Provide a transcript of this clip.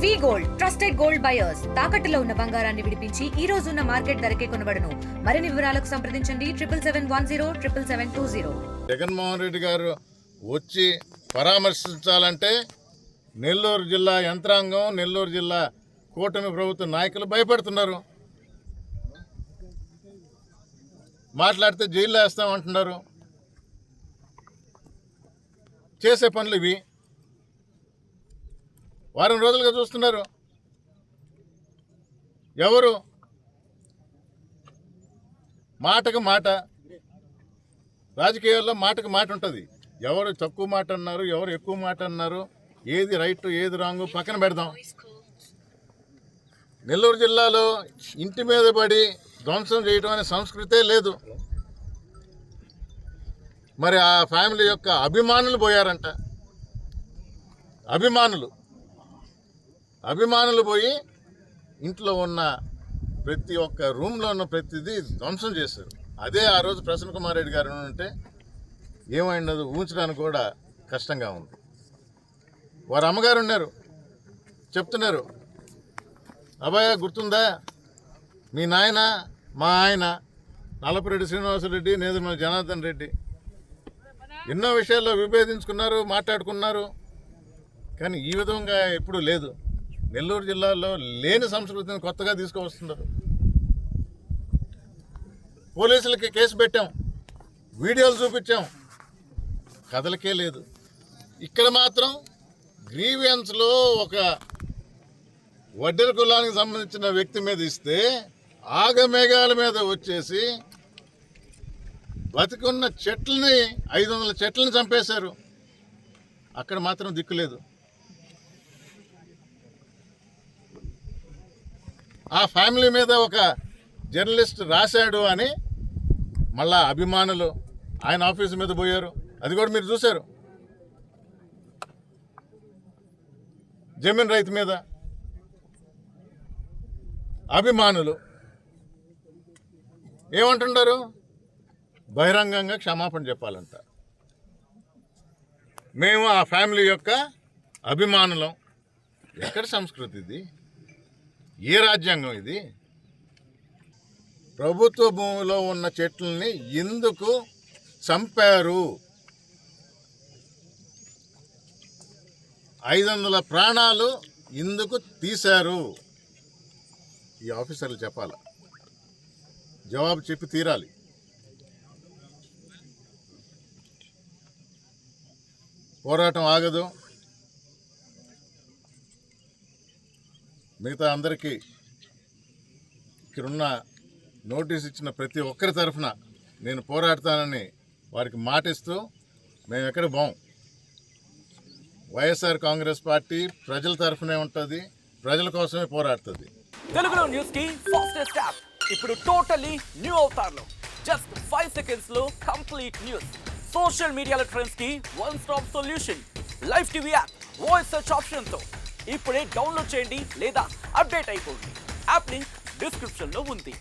వి gold trusted gold buyers తాకట్టులో ఉన్న బంగారాన్ని విడిపించి ఈ రోజు ఉన్న మార్కెట్ ధరకే కొనబడును. మరిన్ని వివరాలకు సంప్రదించండి 77107720. జగన్మోహన్ రెడ్డి గారు వచ్చి పరామర్శించాలంటే నెల్లూరు జిల్లా యంత్రాంగం, నెల్లూరు జిల్లా కూటమి ప్రభుత్వ నాయకులు భయపడుతున్నారు. మాట్లాడితే జైల్లో వేస్తామంటున్నారు. చేసే పనులు ఇవి వారం రోజులుగా చూస్తున్నారు. ఎవరు మాటకు మాట, రాజకీయాల్లో మాటకు మాట ఉంటుంది. ఎవరు తక్కువ మాట అన్నారు, ఎవరు ఎక్కువ మాట అన్నారు, ఏది రైట్ ఏది రాంగ్ పక్కన పెడదాం. నెల్లూరు జిల్లాలో ఇంటి మీద పడి ధ్వంసం చేయడం అనే సంస్కృతే లేదు. మరి ఆ ఫ్యామిలీ యొక్క అభిమానులు పోయారంట. అభిమానులు పోయి ఇంట్లో ఉన్న ప్రతి ఒక్క రూమ్లో ఉన్న ప్రతిదీ ధ్వంసం చేశారు. అదే ఆ రోజు ప్రసన్న కుమార్ రెడ్డి గారు ఉంటే ఏమైందో ఊహించడానికి కూడా కష్టంగా ఉంది. వారు అమ్మగారు ఉన్నారు, చెప్తున్నారు, అబ్బాయ గుర్తుందా మీ నాయన మా ఆయన నల్లపురెడ్డి శ్రీనివాసరెడ్డి, నేదురుమల్లి జనార్దన్ రెడ్డి ఎన్నో విషయాల్లో విభేదించుకున్నారు, మాట్లాడుకున్నారు. కానీ ఈ విధంగా ఎప్పుడూ లేదు. నెల్లూరు జిల్లాలో లేని సంస్కృతిని కొత్తగా తీసుకువస్తున్నారు. పోలీసులకి కేసు పెట్టాం, వీడియోలు చూపించాం, కథలకే లేదు. ఇక్కడ మాత్రం గ్రీవియన్స్లో ఒక వడ్డెర కులానికి సంబంధించిన వ్యక్తి మీద ఇస్తే ఆగమేఘాల మీద వచ్చేసి బతికున్న చెట్లని 500 చెట్లని చంపేశారు. అక్కడ మాత్రం దిక్కులేదు. ఆ ఫ్యామిలీ మీద ఒక జర్నలిస్ట్ రాశాడు అని మళ్ళా అభిమానులు ఆయన ఆఫీసు మీద పోయారు. అది కూడా మీరు చూశారు. జమీన్ రైతు మీద అభిమానులు ఏమంటున్నారు? బహిరంగంగా క్షమాపణ చెప్పాలంట. మేము ఆ ఫ్యామిలీ యొక్క అభిమానులం. ఎక్కడ సంస్కృతి ఇది? ఏ రాజ్యాంగం ఇది? ప్రభుత్వ భూమిలో ఉన్న చెట్లని ఎందుకు చంపారు? 500 ప్రాణాలు ఎందుకు తీశారు? ఈ ఆఫీసర్లు చెప్పాలి, జవాబు చెప్పి తీరాలి. పోరాటం ఆగదు. మిగతా అందరికీ ఇక్కడున్న నోటీస్ ఇచ్చిన ప్రతి ఒక్కరి తరఫున నేను పోరాడతానని వారికి మాటిస్తూ మేము ఎక్కడ పోం. వైఎస్ఆర్ కాంగ్రెస్ పార్టీ ప్రజల తరఫునే ఉంటుంది, ప్రజల కోసమే పోరాడుతుంది. తెలుగులో న్యూస్ కి ఫాస్టెస్ట్ యాప్ ఇప్పుడు టోటలీ న్యూ అవతార్లో జస్ట్ 5 seconds లో కంప్లీట్ న్యూస్. సోషల్ మీడియాలో ట్రెండ్స్ కి one stop solution. Live TV app voice search option తో ఇప్పుడే డౌన్లోడ్ చేయండి లేదా అప్డేట్ అయిపోండి. యాప్ లింక్ డిస్క్రిప్షన్ లో ఉంది.